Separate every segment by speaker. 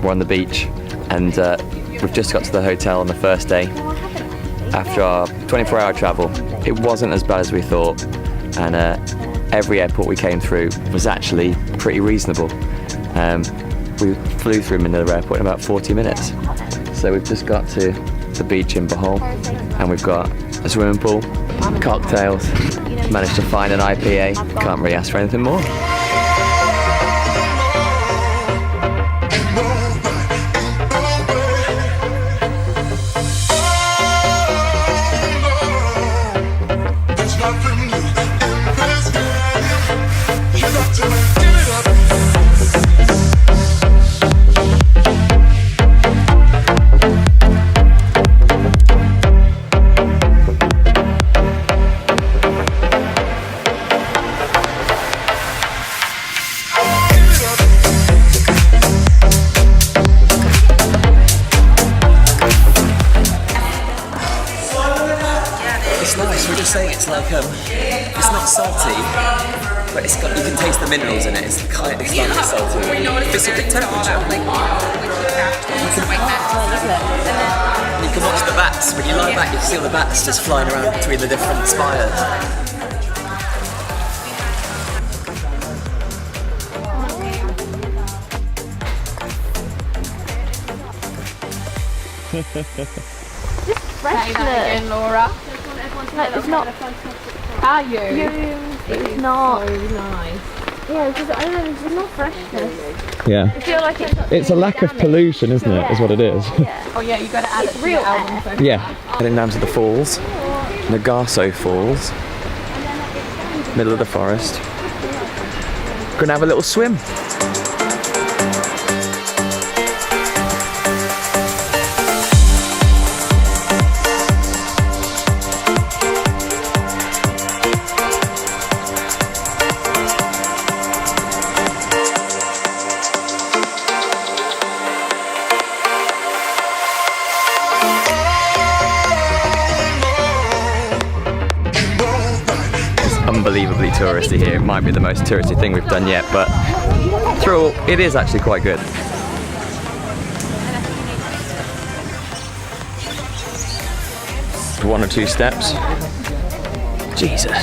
Speaker 1: we're on the beach, and we've just got to the hotel on the first day. After our 24-hour travel, it wasn't as bad as we thought, and every airport we came through was actually pretty reasonable. We flew through Manila Airport in about 40 minutes. So we've just got to the beach in Bohol, and we've got a swimming pool, cocktails, managed to find an IPA. Can't really ask for anything more.
Speaker 2: It's nice, we're just saying it's like, it's not salty, but it's got, you can taste the minerals in it, it's kind of slightly salty. Specific temperature. You can watch the bats, when you lie back you can see all the bats just flying around between the different spires.
Speaker 3: Say that again, Laura.
Speaker 4: Like, it's not.
Speaker 3: Are you?
Speaker 4: It's not.
Speaker 3: So nice.
Speaker 4: Yeah, because I don't know, there's no freshness.
Speaker 1: Yeah.
Speaker 4: I feel like
Speaker 1: It's a lack of pollution, isn't it? Is what it is.
Speaker 3: Oh yeah, you got to add it to
Speaker 4: real
Speaker 3: your album.
Speaker 4: air.
Speaker 3: So.
Speaker 1: Yeah. Heading down to the falls, Nagaso Falls, middle of the forest. Gonna have a little swim. Unbelievably touristy here. It might be the most touristy thing we've done yet, but through all, it is actually quite good. One or two steps. Jesus.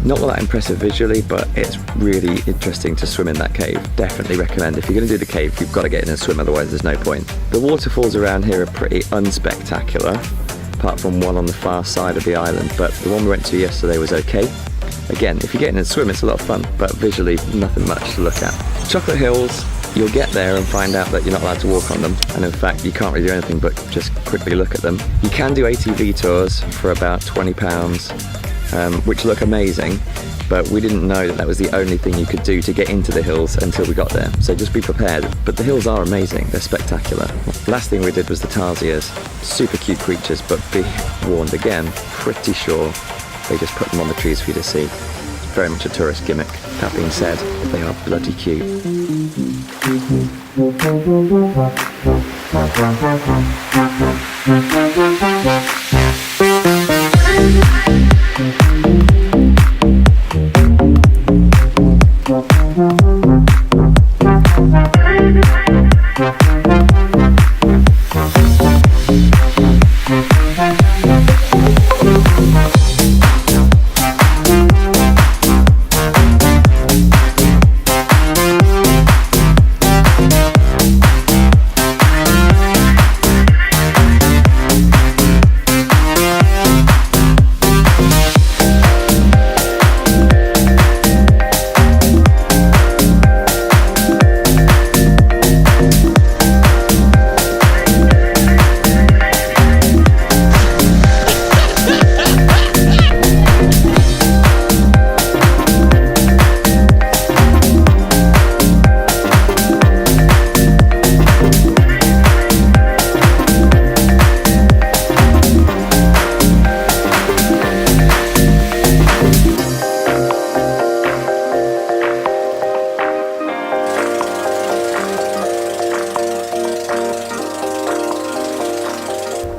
Speaker 1: Not all that impressive visually, but it's really interesting to swim in that cave. Definitely recommend. If you're going to do the cave, you've got to get in and swim, otherwise there's no point. The waterfalls around here are pretty unspectacular, apart from one on the far side of the island, but the one we went to yesterday was okay. Again, if you get in and swim, it's a lot of fun, but visually nothing much to look at. Chocolate Hills, you'll get there and find out that you're not allowed to walk on them, and in fact you can't really do anything but just quickly look at them. You can do ATV tours for about £20, which look amazing, but we didn't know that that was the only thing you could do to get into the hills until we got there, so just be prepared. But the hills are amazing, they're spectacular. Last thing we did was the Tarsiers. Super cute creatures, but be warned again, pretty sure they just put them on the trees for you to see. Very much a tourist gimmick. That being said, they are bloody cute.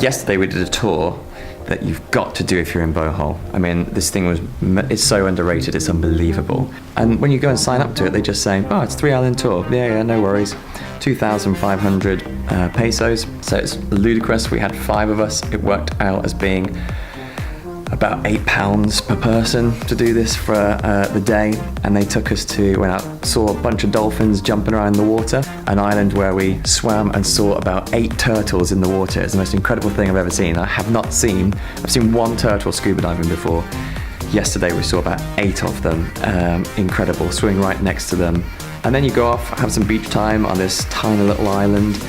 Speaker 1: Yesterday we did a tour that you've got to do if you're in Bohol. I mean, this thing it's so underrated, it's unbelievable. And when you go and sign up to it, they just say, oh, it's a 3-island tour. Yeah, no worries. 2,500 pesos, so it's ludicrous. We had 5 of us. It worked out as being about £8 per person to do this for the day, and they took us went out, saw a bunch of dolphins jumping around in the water, an island where we swam and saw about 8 turtles in the water. It's the most incredible thing I've ever seen. I've seen 1 turtle scuba diving before. Yesterday we saw about 8 of them. Incredible, swimming right next to them. And then you go off, have some beach time on this tiny little island,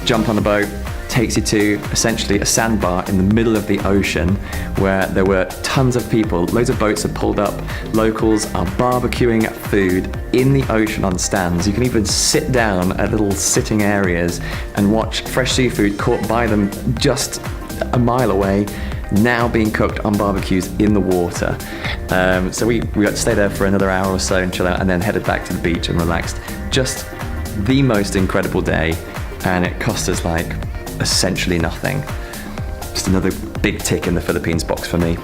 Speaker 1: jump on a boat, takes you to essentially a sandbar in the middle of the ocean where there were tons of people, loads of boats are pulled up, locals are barbecuing food in the ocean on stands. You can even sit down at little sitting areas and watch fresh seafood caught by them just a mile away, now being cooked on barbecues in the water. So we got to stay there for another hour or so and chill out, and then headed back to the beach and relaxed. Just the most incredible day, and it cost us like essentially nothing. Just another big tick in the Philippines box for me.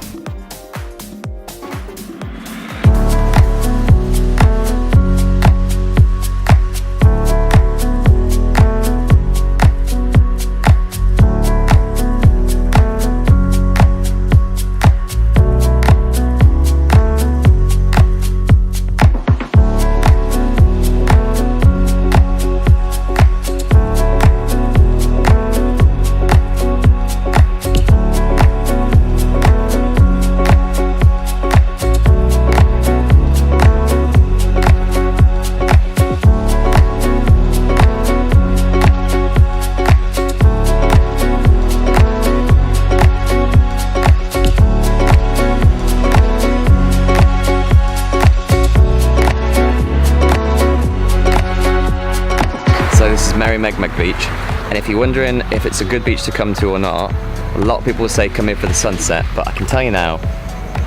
Speaker 1: Beach, and if you're wondering if it's a good beach to come to or not, a lot of people will say come here for the sunset, but I can tell you now,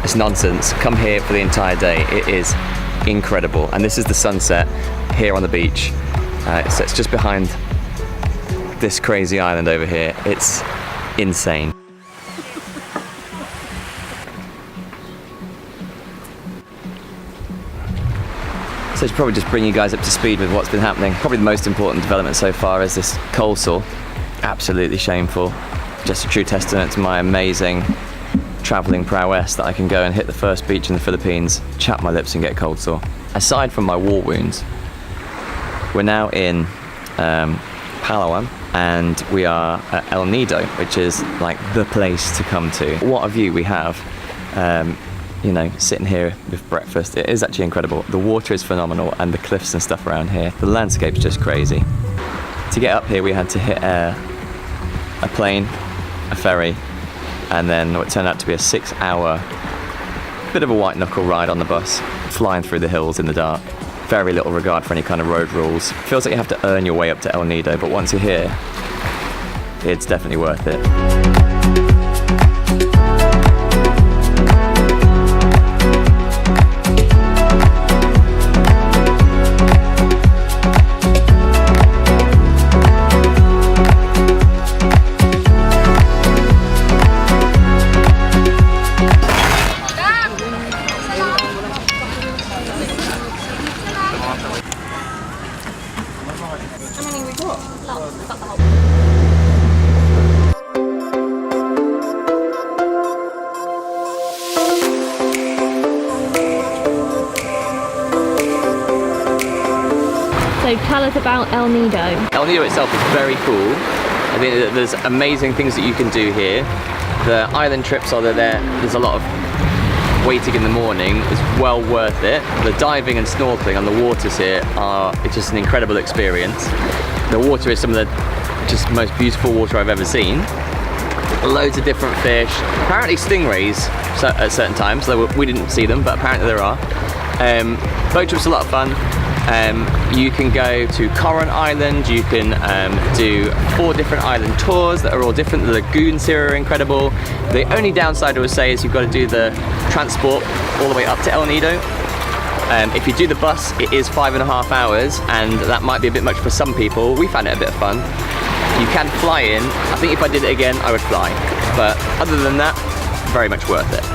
Speaker 1: it's nonsense. Come here for the entire day. It is incredible, and this is the sunset here on the beach. So it's just behind this crazy island over here. It's insane. So to probably just bring you guys up to speed with what's been happening. Probably the most important development so far is this cold sore. Absolutely shameful. Just a true testament to my amazing travelling prowess that I can go and hit the first beach in the Philippines, chap my lips and get cold sore. Aside from my war wounds, we're now in Palawan, and we are at El Nido, which is like the place to come to. What a view we have. You know, sitting here with breakfast, it is actually incredible. The water is phenomenal, and the cliffs and stuff around here. The landscape's just crazy. To get up here, we had to hit a plane, a ferry, and then what turned out to be a 6-hour, bit of a white knuckle ride on the bus, flying through the hills in the dark. Very little regard for any kind of road rules. Feels like you have to earn your way up to El Nido, but once you're here, it's definitely worth it.
Speaker 4: So tell us about El Nido.
Speaker 1: El Nido itself is very cool. I think that there's amazing things that you can do here. The island trips are there. There's a lot of waiting in the morning. It's well worth it. The diving and snorkeling on the waters here it's just an incredible experience. The water is some of the just most beautiful water I've ever seen. Loads of different fish. Apparently stingrays at certain times, though we didn't see them, but apparently there are. Boat trips are a lot of fun. You can go to Coron Island, you can do 4 different island tours that are all different. The lagoons here are incredible. The only downside I would say is you've got to do the transport all the way up to El Nido. If you do the bus, it is 5.5 hours, and that might be a bit much for some people. We found it a bit of fun. You can fly in. I think if I did it again, I would fly. But other than that, very much worth it.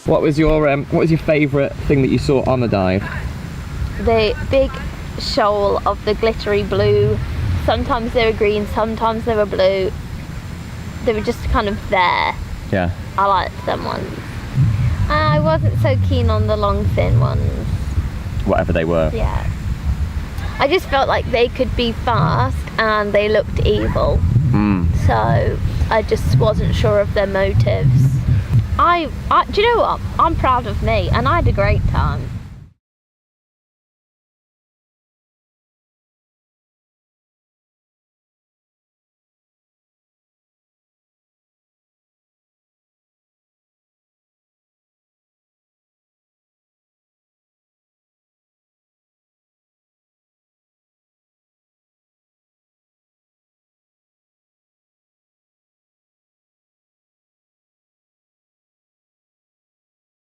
Speaker 1: What was your favourite thing that you saw on the dive?
Speaker 4: The big shoal of the glittery blue. Sometimes they were green, sometimes they were blue. They were just kind of there.
Speaker 1: Yeah.
Speaker 4: I liked them ones. I wasn't so keen on the long thin ones.
Speaker 1: Whatever they were.
Speaker 4: Yeah. I just felt like they could be fast and they looked evil. So I just wasn't sure of their motives. Do you know what? I'm proud of me and I had a great time.